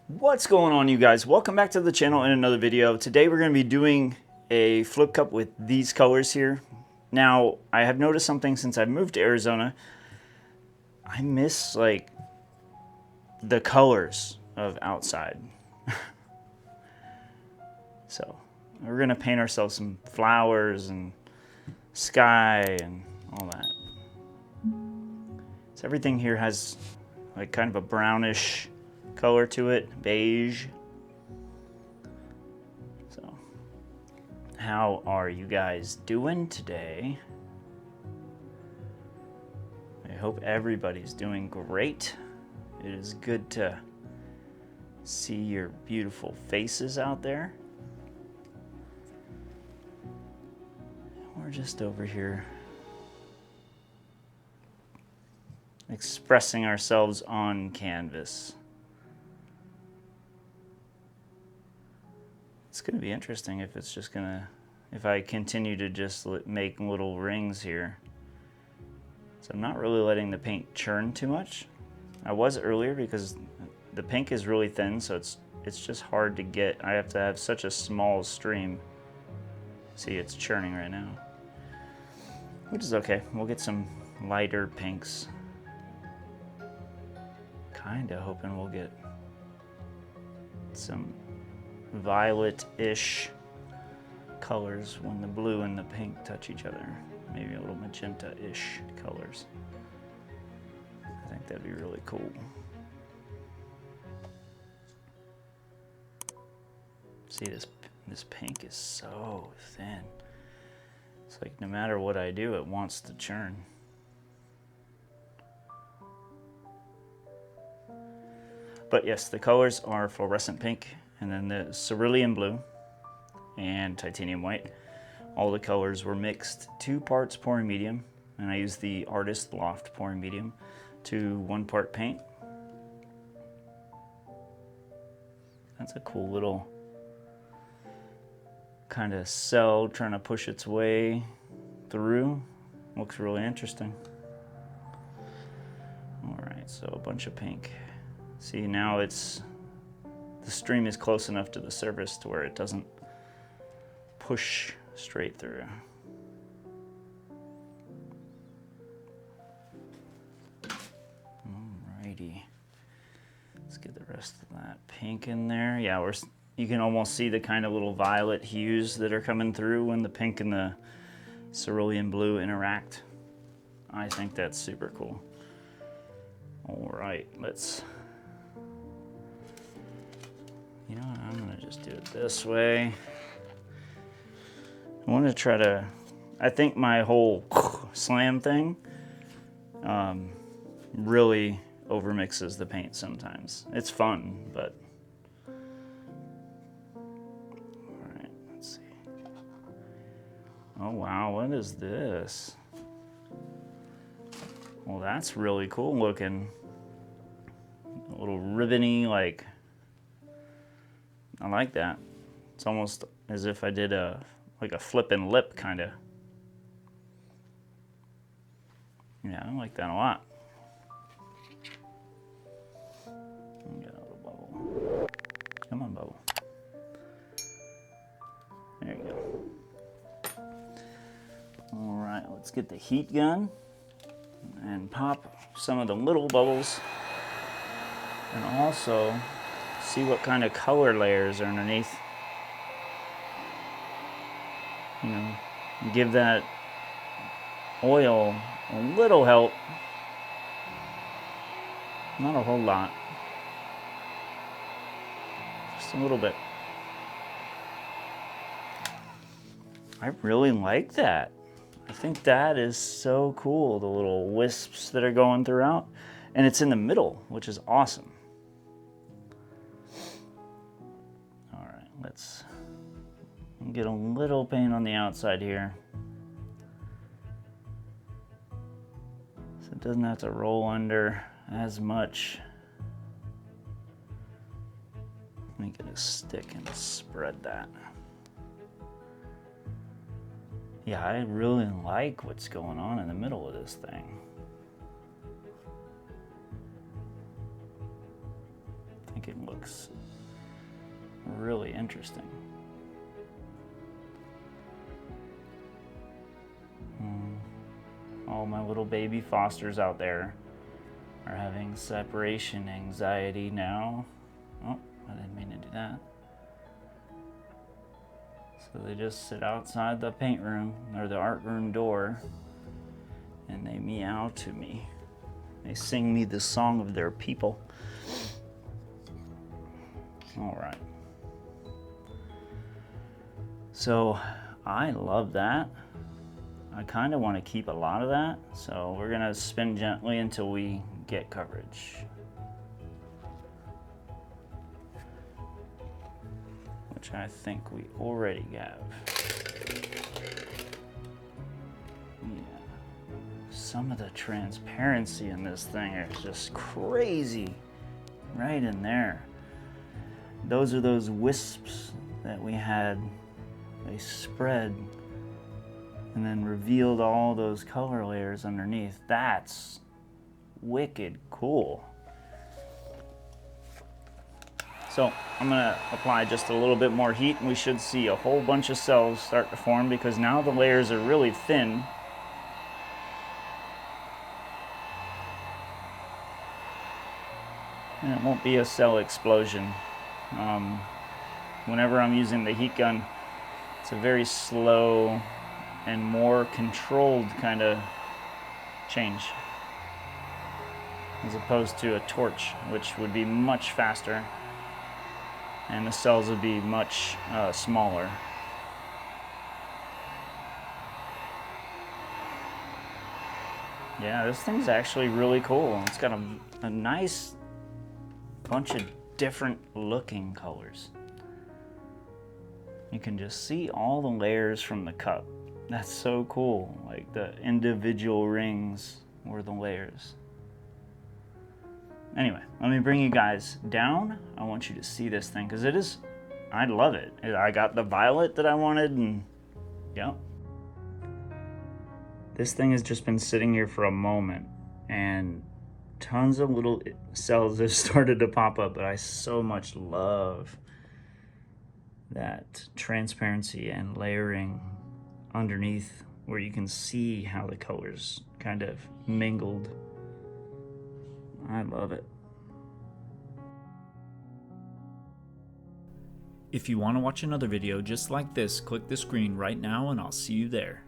What's going on, you guys? Welcome back to the channel in another video. Today we're going to be doing a flip cup with these colors here. Now, I have noticed something since I moved to Arizona. I miss like the colors of outside. So we're going to paint ourselves some flowers and sky and all that. So everything here has like kind of a brownish color to it, beige. So, how are you guys doing today? I hope everybody's doing great. It is good to see your beautiful faces out there. We're just over here expressing ourselves on canvas. It's going to be interesting if it's just going to, if I continue to just make little rings here. So I'm not really letting the paint churn too much. I was earlier because the pink is really thin, so it's just hard to get. I have to have such a small stream. See, it's churning right now, which is okay. We'll get some lighter pinks. Kinda hoping we'll get some violet-ish colors when the blue and the pink touch each other. Maybe a little magenta-ish colors. I think that'd be really cool. See, this pink is so thin. It's like no matter what I do, it wants to churn. But yes, the colors are fluorescent pink, and then the cerulean blue and titanium white. All the colors were mixed 2 parts pouring medium, and I used the Artist Loft pouring medium to 1 part paint. That's a cool little kind of cell trying to push its way through. Looks really interesting. All right, so a bunch of pink. See, now the stream is close enough to the surface to where it doesn't push straight through. Alrighty, let's get the rest of that pink in there. Yeah, you can almost see the kind of little violet hues that are coming through when the pink and the cerulean blue interact. I think that's super cool. All right, you know what, I'm gonna just do it this way. I want to try to, I think my whole slam thing really overmixes the paint sometimes. It's fun, but. All right, let's see. Oh wow, what is this? Well, that's really cool looking. A little ribbony, like, I like that. It's almost as if I did like a flippin' lip, kind of. Yeah, I like that a lot. Got a little bubble. Come on, bubble. There you go. All right, let's get the heat gun and pop some of the little bubbles. And also see what kind of color layers are underneath. You know, give that oil a little help. Not a whole lot. Just a little bit. I really like that. I think that is so cool, the little wisps that are going throughout. And it's in the middle, which is awesome. All right, let's get a little paint on the outside here. So it doesn't have to roll under as much. Let me get a stick and spread that. Yeah, I really like what's going on in the middle of this thing. I think it looks looks really interesting. All my little baby Fosters out there are having separation anxiety now. Oh, I didn't mean to do that. So they just sit outside the paint room or the art room door and they meow to me. They sing me the song of their people. All right. So I love that. I kind of want to keep a lot of that. So we're gonna spin gently until we get coverage. Which I think we already have. Yeah. Some of the transparency in this thing is just crazy. Right in there. Those are those wisps that we had. They spread and then revealed all those color layers underneath. That's wicked cool. So I'm gonna apply just a little bit more heat and we should see a whole bunch of cells start to form because now the layers are really thin. And it won't be a cell explosion. Whenever I'm using the heat gun, it's a very slow and more controlled kind of change, as opposed to a torch, which would be much faster, and the cells would be much smaller. Yeah, this thing's actually really cool. It's got a nice bunch of different looking colors. You can just see all the layers from the cup. That's so cool, like the individual rings or the layers. Anyway, let me bring you guys down. I want you to see this thing because I love it. I got the violet that I wanted and yeah. This thing has just been sitting here for a moment and tons of little cells have started to pop up, but I so much love that transparency and layering underneath where you can see how the colors kind of mingled. I love it. If you want to watch another video just like this, click the screen right now and I'll see you there.